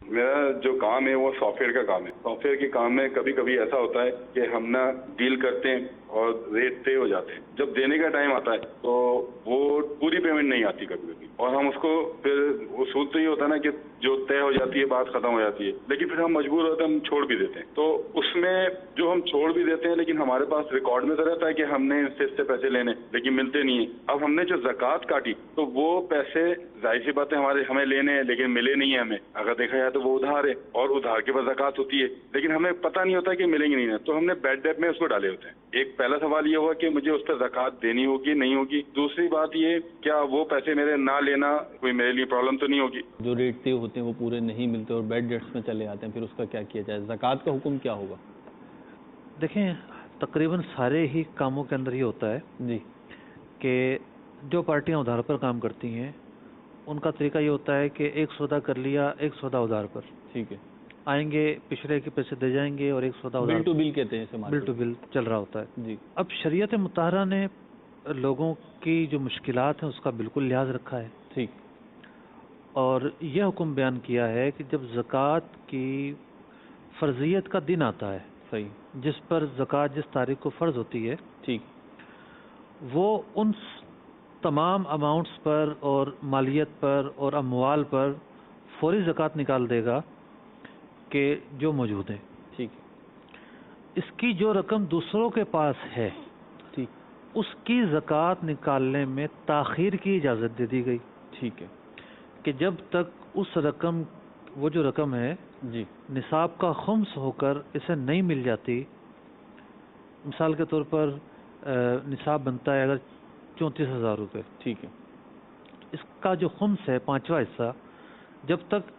میرا جو کام ہے وہ سافٹ ویئر کا کام ہے. سافٹ ویئر کے کام میں کبھی کبھی ایسا ہوتا ہے کہ ہم نا ڈیل کرتے ہیں اور ریٹ طے ہو جاتے ہیں. جب دینے کا ٹائم آتا ہے تو وہ پوری پیمنٹ نہیں آتی کبھی کبھی, اور ہم اس کو پھر اصول تو یہ ہوتا ہے نا کہ جو طے ہو جاتی ہے بات ختم ہو جاتی ہے, لیکن پھر ہم مجبور ہوتے ہیں ہم چھوڑ بھی دیتے ہیں. تو اس میں جو ہم چھوڑ بھی دیتے ہیں لیکن ہمارے پاس ریکارڈ میں تو رہتا ہے کہ ہم نے اس سے پیسے لینے, لیکن ملتے نہیں ہیں. اب ہم نے جو زکوٰۃ کاٹی تو وہ پیسے ظاہر سی بات ہے ہمیں لینے ہیں لیکن ملے نہیں ہیں. ہمیں اگر دیکھا جائے تو وہ ادھار ہے اور ادھار کے بعد زکوٰۃ ہوتی ہے, لیکن ہمیں پتہ نہیں ہوتا کہ ملیں گے نہیں. تو ہم نے بیڈ ڈیٹ میں اس کو ڈالے ہوتے ہیں. ایک پہلا سوال یہ ہوا کہ مجھے اس پہ زکوٰۃ دینی ہوگی نہیں ہوگی. دوسری بات یہ کیا وہ پیسے میرے نہ لینا کوئی میرے لیے پرابلم تو نہیں ہوگی. جو ریٹ طے ہوتے ہیں وہ پورے نہیں ملتے اور بیڈ ڈیٹس میں چلے آتے ہیں, پھر اس کا کیا کیا جائے؟ زکوٰۃ کا حکم کیا ہوگا؟ دیکھیں تقریباً سارے ہی کاموں کے اندر یہ ہوتا ہے جی کہ جو پارٹیاں ادھار پر کام کرتی ہیں ان کا طریقہ یہ ہوتا ہے کہ ایک سودا کر لیا, ایک سودا ادھار پر, ٹھیک ہے, آئیں گے پچھلے کے پیسے دے جائیں گے اور ایک سودا ادھار بل ٹو بل کہتے ہیں اسے, بل ٹو بل چل رہا ہوتا ہے. جی اب شریعت مطہرہ نے لوگوں کی جو مشکلات ہیں اس کا بالکل لحاظ رکھا ہے, ٹھیک, اور یہ حکم بیان کیا ہے کہ جب زکوٰۃ کی فرضیت کا دن آتا ہے, صحیح, جس پر زکوٰۃ جس تاریخ کو فرض ہوتی ہے, ٹھیک, وہ ان تمام اماؤنٹس پر اور مالیت پر اور اموال پر فوری زکوٰۃ نکال دے گا کہ جو موجود ہیں. ٹھیک, اس کی جو رقم دوسروں کے پاس ہے ٹھیک, اس کی زکوٰۃ نکالنے میں تاخیر کی اجازت دے دی گئی. ٹھیک ہے, کہ جب تک اس رقم, وہ جو رقم ہے جی, نصاب کا خمس ہو کر اسے نہیں مل جاتی. مثال کے طور پر نصاب بنتا ہے اگر 34,000 روپے, ٹھیک ہے, اس کا جو خمس ہے پانچواں حصہ, جب تک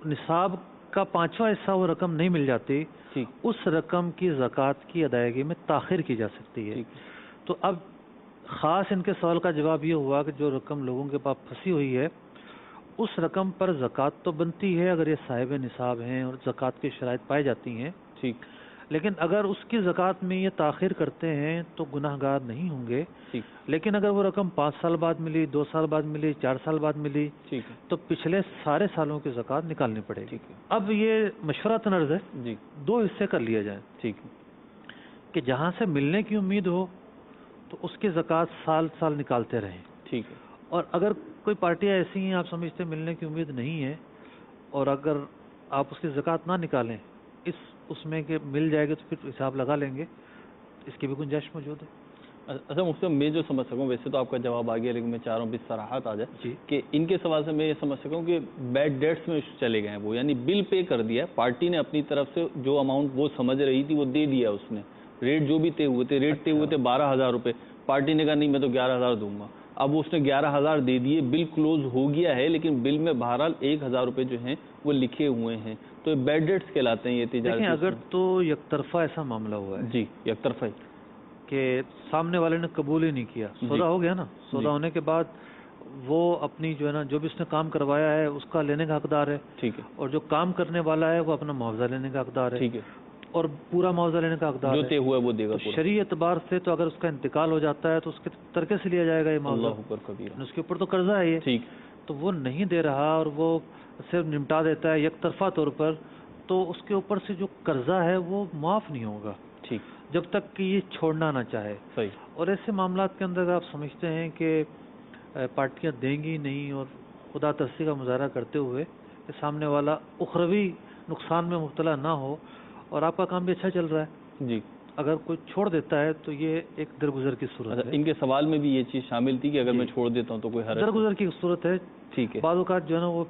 نصاب کا پانچواں حصہ وہ رقم نہیں مل جاتی ٹھیک, اس رقم کی زکوٰۃ کی ادائیگی میں تاخیر کی جا سکتی ہے. ٹھیک, تو اب خاص ان کے سوال کا جواب یہ ہوا کہ جو رقم لوگوں کے پاس پھنسی ہوئی ہے اس رقم پر زکوٰۃ تو بنتی ہے اگر یہ صاحب نصاب ہیں اور زکوٰۃ کی شرائط پائی جاتی ہیں, ٹھیک, لیکن اگر اس کی زکوٰۃ میں یہ تاخیر کرتے ہیں تو گناہ گار نہیں ہوں گے. ٹھیک, لیکن اگر وہ رقم 5 سال بعد ملی, 2 سال بعد ملی, 4 سال بعد ملی, ٹھیک ہے, تو پچھلے سارے سالوں کی زکوٰۃ نکالنی پڑے گی. ٹھیک ہے, اب یہ مشورہ تنرز ہے, جی, 2 حصے کر لیے جائیں. ٹھیک ہے, کہ جہاں سے ملنے کی امید ہو تو اس کی زکوٰۃ سال سال نکالتے رہیں. ٹھیک ہے, اور اگر کوئی پارٹیاں ایسی ہیں آپ سمجھتے ہیں ملنے کی امید نہیں ہے اور اگر آپ اس کی زکوٰۃ نہ نکالیں اس میں کہ مل جائے گی تو پھر حساب لگا لیں گے, اس کی بھی گنجائش موجود ہے. اچھا مفتی صاحب, میں جو سمجھ سکوں, ویسے تو آپ کا جواب آ گیا لیکن میں چاہ رہا ہوں بھی صراحت آ جائے جی, کہ ان کے سوال سے میں یہ سمجھ سکوں کہ بیڈ ڈیٹس میں چلے گئے ہیں وہ, یعنی بل پے کر دیا ہے پارٹی نے اپنی طرف سے, جو اماؤنٹ وہ سمجھ رہی تھی وہ دے دیا اس نے, ریٹ جو بھی طے ہوئے تھے, ریٹ طے ہوئے تھے 12,000 روپے, پارٹی نے کہا نہیں میں تو 11,000 دوں گا. اب اس نے 11,000 دے دیے, بل کلوز ہو گیا ہے لیکن بل میں بہرحال 1,000 روپے جو ہیں وہ لکھے ہوئے ہیں, تو یہ بیڈ ڈیٹس کہلاتے ہیں. یہ تجارت دیکھیں اگر تو یک طرفہ ایسا معاملہ ہوا ہے, جی, یک طرفہ کہ سامنے والے نے قبول ہی نہیں کیا, سودا ہو گیا نا, سودا ہونے کے بعد وہ اپنی جو ہے نا جو بھی اس نے کام کروایا ہے اس کا لینے کا حقدار ہے, ٹھیک ہے, اور جو کام کرنے والا ہے وہ اپنا معاوضہ لینے کا حقدار ہے, ٹھیک ہے, اور پورا معاوضہ لینے کا حقدار جو ہے. طے ہوا وہ دے گا. شرعی اعتبار سے تو اگر اس کا انتقال ہو جاتا ہے تو اس کے ترکے سے لیا جائے گا یہ معاوضہ, اللہ اکبر کبیرہ, اس کے اوپر تو قرضہ ہے یہ, ٹھیک, تو وہ نہیں دے رہا اور وہ صرف نمٹا دیتا ہے یک طرفہ طور پر, تو اس کے اوپر سے جو قرضہ ہے وہ معاف نہیں ہوگا ٹھیک, جب تک کہ یہ چھوڑنا نہ چاہے. صحیح, اور ایسے معاملات کے اندر آپ سمجھتے ہیں کہ پارٹیاں دیں گی نہیں اور خدا ترسی کا مظاہرہ کرتے ہوئے کہ سامنے والا اخروی نقصان میں مبتلا نہ ہو اور آپ کا کام بھی اچھا چل رہا ہے, جی, اگر کوئی چھوڑ دیتا ہے تو یہ ایک درگزر کی صورت ہے. ان کے سوال میں بھی یہ چیز شامل تھی کہ اگر میں چھوڑ دیتا ہوں تو کوئی حرج, درگزر کی صورت ہے. ٹھیک ہے, بعض اوقات جو ہے نا وہ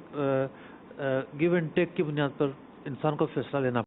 گیو اینڈ ٹیک کی بنیاد پر انسان کو فیصلہ لینا